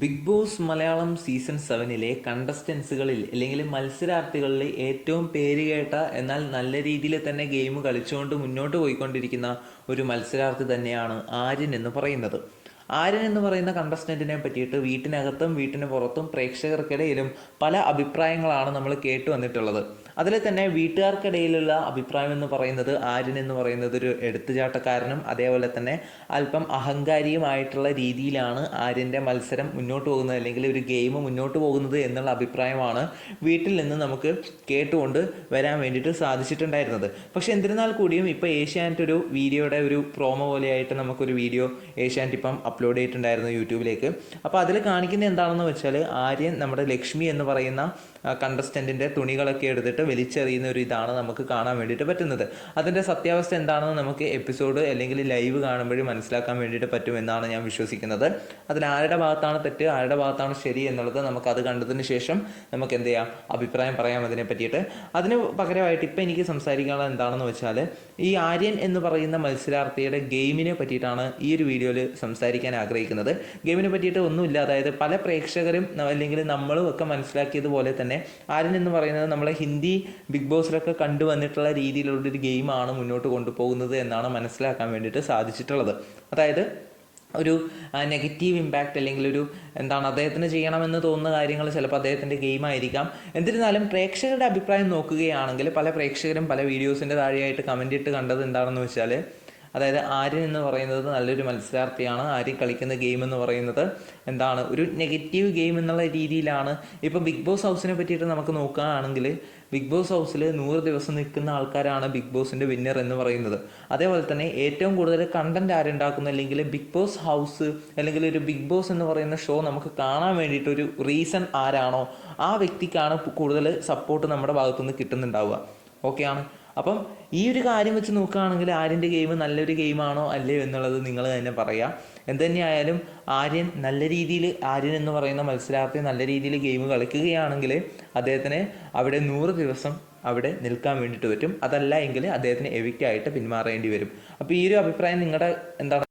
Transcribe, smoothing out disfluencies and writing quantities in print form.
Big boss Malayalam season 7-ലെ കണ്ടസ്റ്റൻസുകളിൽ അല്ലെങ്കിൽ മത്സരാർത്ഥികളിൽ ഏറ്റവും പേരുകേട്ട എന്നാൽ നല്ല രീതിയിൽ തന്നെ ഗെയിം കളിച്ചുകൊണ്ട് മുന്നോട്ട് പോയിക്കൊണ്ടിരിക്കുന്ന ഒരു മത്സരാർത്ഥി തന്നെയാണ് ആര്യൻ എന്ന് പറയുന്നത്. ആര്യൻ എന്ന് പറയുന്ന കണ്ടസ്റ്റൻറ്റിനെ പറ്റിയിട്ട് വീട്ടിനകത്തും വീട്ടിന് പുറത്തും പ്രേക്ഷകർക്കിടയിലും പല അഭിപ്രായങ്ങളാണ് നമ്മൾ കേട്ടു വന്നിട്ടുള്ളത്. അതിൽ തന്നെ വീട്ടുകാർക്കിടയിലുള്ള അഭിപ്രായം എന്ന് പറയുന്നത് ആര്യൻ എന്ന് പറയുന്നത് ഒരു എടുത്തുചാട്ടക്കാരനും അതേപോലെ തന്നെ അല്പം അഹങ്കാരിയുമായിട്ടുള്ള രീതിയിലാണ് ആര്യൻ്റെ മത്സരം മുന്നോട്ട് പോകുന്നത് അല്ലെങ്കിൽ ഒരു ഗെയിം മുന്നോട്ട് പോകുന്നത് എന്നുള്ള അഭിപ്രായമാണ് വീട്ടിൽ നിന്ന് നമുക്ക് കേട്ടുകൊണ്ട് വരാൻ വേണ്ടിയിട്ട് സാധിച്ചിട്ടുണ്ടായിരുന്നത്. പക്ഷെ എന്നിരുന്നാൽ കൂടിയും ഇപ്പോൾ ഏഷ്യാനെറ്റ് ഒരു വീഡിയോയുടെ ഒരു പ്രോമോ പോലെയായിട്ട് നമുക്കൊരു വീഡിയോ ഏഷ്യാനെറ്റ് ഇപ്പം അപ്ലോഡ് ചെയ്തിട്ടുണ്ടായിരുന്നു യൂട്യൂബിലേക്ക്. അപ്പോൾ അതിൽ കാണിക്കുന്നത് എന്താണെന്ന് വെച്ചാൽ ആര്യൻ നമ്മുടെ ലക്ഷ്മി എന്ന് പറയുന്ന കണ്ടസ്റ്റൻറ്റിൻ്റെ തുണികളൊക്കെ എടുത്തിട്ട് വലിച്ചെറിയുന്ന ഒരു ഇതാണ് നമുക്ക് കാണാൻ വേണ്ടിയിട്ട് പറ്റുന്നത്. അതിൻ്റെ സത്യാവസ്ഥ എന്താണെന്ന് നമുക്ക് എപ്പിസോഡ് അല്ലെങ്കിൽ ലൈവ് കാണുമ്പോഴും മനസ്സിലാക്കാൻ വേണ്ടിയിട്ട് പറ്റുമെന്നാണ് ഞാൻ വിശ്വസിക്കുന്നത്. അതിൽ ആരുടെ ഭാഗത്താണ് തെറ്റ് ആരുടെ ഭാഗത്താണ് ശരി എന്നുള്ളത് നമുക്കത് കണ്ടതിന് ശേഷം നമുക്ക് എന്ത് ചെയ്യാം അഭിപ്രായം പറയാം അതിനെ പറ്റിയിട്ട്. അതിന് പകരമായിട്ട് ഇപ്പം എനിക്ക് സംസാരിക്കാനുള്ളത് എന്താണെന്ന് വെച്ചാൽ ഈ ആര്യൻ എന്ന് പറയുന്ന മത്സരാർത്ഥിയുടെ ഗെയിമിനെ പറ്റിയിട്ടാണ് ഈ ഒരു വീഡിയോയിൽ സംസാരിക്കാൻ ആഗ്രഹിക്കുന്നത്. ഗെയിമിനെ പറ്റിയിട്ട് ഒന്നുമില്ല, അതായത് പല പ്രേക്ഷകരും അല്ലെങ്കിൽ നമ്മളും ഒക്കെ മനസ്സിലാക്കിയതുപോലെ തന്നെ ആര്യൻ എന്ന് പറയുന്നത് നമ്മളെ ഹിന്ദി ബിഗ് ബോസിലൊക്കെ കണ്ടുവന്നിട്ടുള്ള രീതിയിലുള്ളൊരു ഗെയിമാണ് മുന്നോട്ട് കൊണ്ടുപോകുന്നത് എന്നാണ് മനസ്സിലാക്കാൻ വേണ്ടിയിട്ട് സാധിച്ചിട്ടുള്ളത്. അതായത് ഒരു നെഗറ്റീവ് ഇമ്പാക്റ്റ് അല്ലെങ്കിൽ ഒരു എന്താണ് അദ്ദേഹത്തിന് ചെയ്യണമെന്ന് തോന്നുന്ന കാര്യങ്ങൾ ചിലപ്പോൾ അദ്ദേഹത്തിൻ്റെ ഗെയിമായിരിക്കാം. എന്നിരുന്നാലും പ്രേക്ഷകരുടെ അഭിപ്രായം നോക്കുകയാണെങ്കിൽ പല പ്രേക്ഷകരും പല വീഡിയോസിൻ്റെ താഴെയായിട്ട് കമൻ്റ് ഇട്ട് കണ്ടത് എന്താണെന്ന് വെച്ചാൽ അതായത് ആര്യൻ എന്ന് പറയുന്നത് നല്ലൊരു മത്സരാർത്ഥിയാണ്, ആര്യൻ കളിക്കുന്ന ഗെയിം എന്ന് പറയുന്നത് എന്താണ് ഒരു നെഗറ്റീവ് ഗെയിം എന്നുള്ള രീതിയിലാണ്. ഇപ്പോൾ ബിഗ് ബോസ് ഹൗസിനെ പറ്റിയിട്ട് നമുക്ക് നോക്കുകയാണെങ്കിൽ ബിഗ് ബോസ് ഹൗസിൽ 100 ദിവസം നിൽക്കുന്ന ആൾക്കാരാണ് ബിഗ് ബോസിൻ്റെ വിന്നർ എന്ന് പറയുന്നത്. അതേപോലെ തന്നെ ഏറ്റവും കൂടുതൽ കണ്ടന്റ് ആരുണ്ടാക്കുന്നു അല്ലെങ്കിൽ ബിഗ് ബോസ് ഹൗസ് അല്ലെങ്കിൽ ഒരു ബിഗ് ബോസ് എന്ന് പറയുന്ന ഷോ നമുക്ക് കാണാൻ വേണ്ടിയിട്ടൊരു റീസൺ ആരാണോ ആ വ്യക്തിക്കാണ് കൂടുതൽ സപ്പോർട്ട് നമ്മുടെ ഭാഗത്തുനിന്ന് കിട്ടുന്നുണ്ടാവുക. ഓക്കെയാണ്. അപ്പം ഈ ഒരു കാര്യം വെച്ച് നോക്കുകയാണെങ്കിൽ ആര്യൻ്റെ ഗെയിം നല്ലൊരു ഗെയിമാണോ അല്ലയോ എന്നുള്ളത് നിങ്ങൾ തന്നെ പറയാം. എന്തുതന്നെയായാലും ആര്യൻ നല്ല രീതിയിൽ ആര്യൻ എന്ന് പറയുന്ന മത്സരാർത്ഥി നല്ല രീതിയിൽ ഗെയിം കളിക്കുകയാണെങ്കിൽ അദ്ദേഹത്തിന് അവിടെ 100 ദിവസം അവിടെ നിൽക്കാൻ വേണ്ടിയിട്ട് പറ്റും. അതല്ല എങ്കിൽ അദ്ദേഹത്തിന് എവിക്റ്റ് ആയിട്ട് പിന്മാറേണ്ടി വരും. അപ്പോൾ ഈ ഒരു അഭിപ്രായം നിങ്ങളുടെ എന്താണ്?